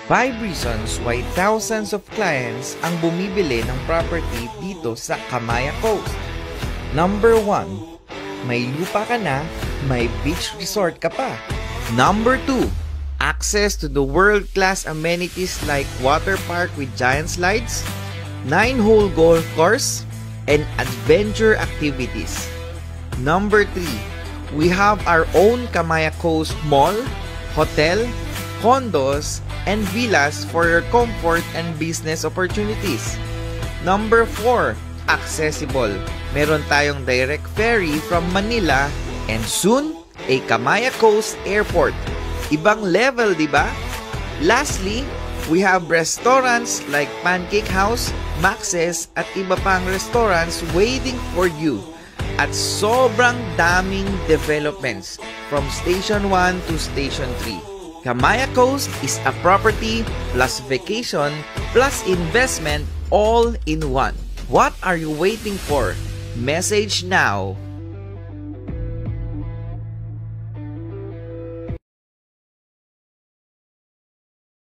5 reasons why thousands of clients ang bumibili ng property dito sa Kamaya Coast. Number 1, may lupa ka na, may beach resort ka pa. Number 2, access to the world-class amenities like water park with giant slides, 9-hole golf course, and adventure activities. Number 3, we have our own Kamaya Coast Mall, hotel, condos, and villas for your comfort and business opportunities. Number 4, accessible. Meron tayong direct ferry from Manila and soon, a Kamaya Coast Airport. Ibang level, di ba? Lastly, we have restaurants like Pancake House, Max's, at iba pang restaurants waiting for you. At sobrang daming developments from Station 1 to Station 3. Kamaya Coast is a property plus vacation plus investment all in one. What are you waiting for? Message now.